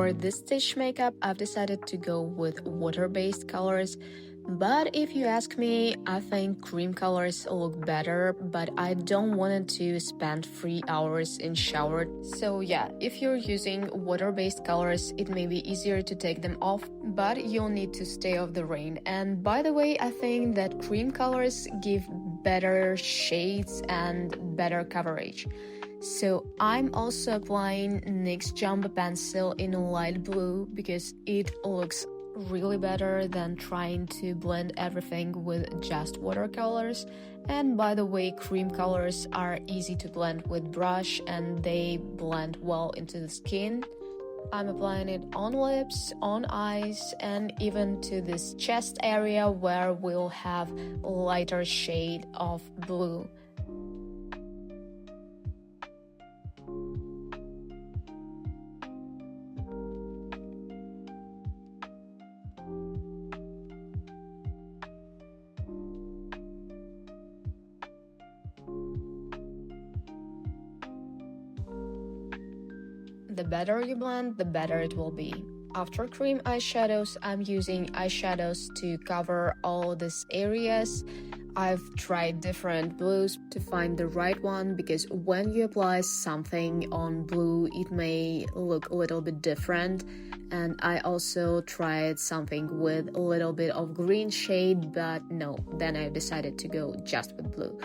for this stitch makeup, I've decided to go with water-based colors. But if you ask me, I think cream colors look better, but I don't want to spend 3 hours in shower. So yeah, if you're using water-based colors, it may be easier to take them off, but you'll need to stay off the rain. And by the way, I think that cream colors give better shades and better coverage. So I'm also applying NYX Jumbo Pencil in light blue because it looks really better than trying to blend everything with just watercolors. And by the way, cream colors are easy to blend with brush and they blend well into the skin. I'm applying it on lips, on eyes, and even to this chest area where we'll have a lighter shade of blue. The better you blend, the better it will be. After cream eyeshadows, I'm using eyeshadows to cover all these areas. I've tried different blues to find the right one because when you apply something on blue, it may look a little bit different. And I also tried something with a little bit of green shade, but no, then I decided to go just with blue.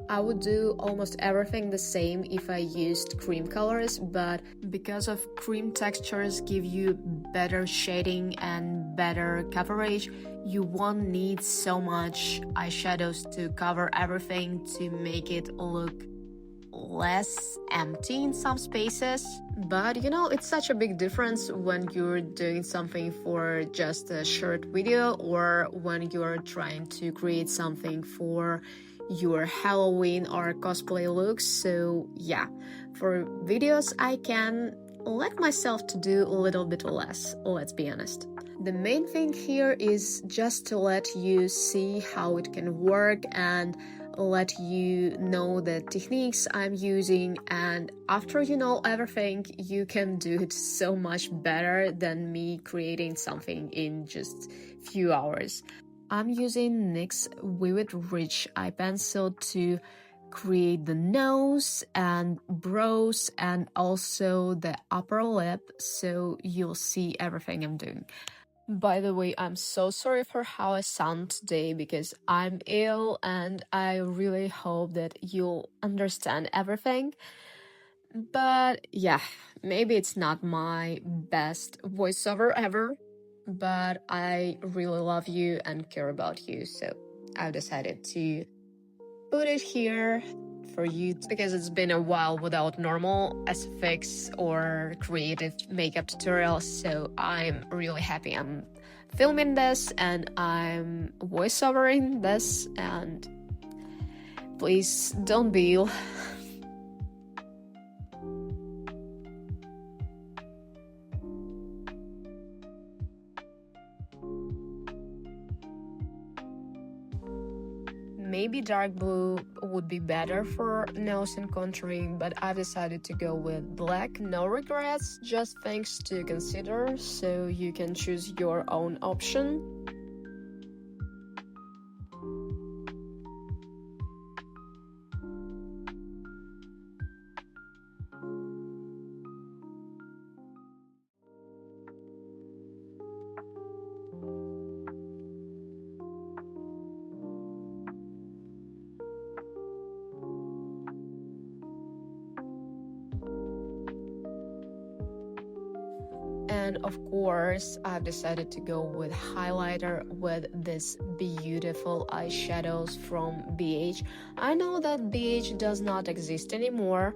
I would do almost everything the same if I used cream colors, but because of cream textures give you better shading and better coverage, you won't need so much eyeshadows to cover everything to make it look less empty in some spaces. But you know, it's such a big difference when you're doing something for just a short video or when you're trying to create something for your Halloween or cosplay looks. So yeah, for videos I can let myself to do a little bit less, let's be honest. The main thing here is just to let you see how it can work and let you know the techniques I'm using, and after you know everything, you can do it so much better than me creating something in just few hours. I'm using NYX Vivid Rich Eye Pencil to create the nose and brows and also the upper lip, so you'll see everything I'm doing. By the way, I'm so sorry for how I sound today because I'm ill and I really hope that you'll understand everything. But yeah, maybe it's not my best voiceover ever, but I really love you and care about you, so I've decided to put it here for you because it's been a while without normal SFX or creative makeup tutorials, so I'm really happy I'm filming this and I'm voiceovering this, and please don't be ill. Maybe dark blue would be better for nose and contouring, but I've decided to go with black. No regrets, just things to consider, so you can choose your own option. And of course, I've decided to go with highlighter with this beautiful eyeshadows from BH. I know that BH does not exist anymore.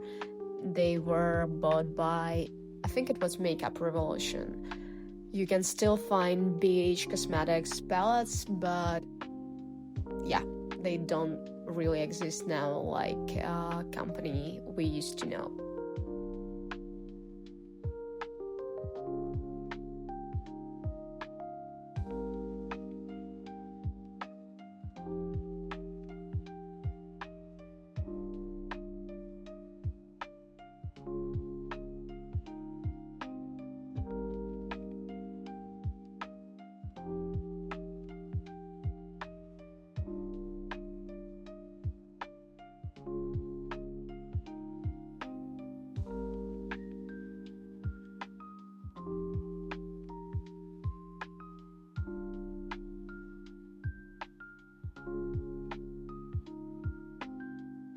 They were bought by, I think it was Makeup Revolution. You can still find BH Cosmetics palettes, but yeah, they don't really exist now like a company we used to know.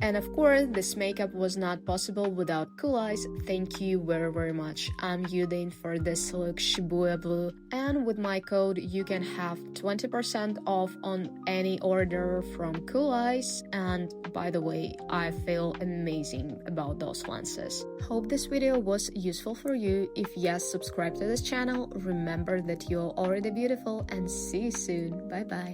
And of course, this makeup was not possible without Cool Eyes. Thank you very much. I'm Yudin for this look Shibuya Blue, and with my code you can have 20% off on any order from Cool Eyes. And by the way, I feel amazing about those lenses. Hope this video was useful for you. If yes, subscribe to this channel. Remember that you're already beautiful, and see you soon. Bye bye.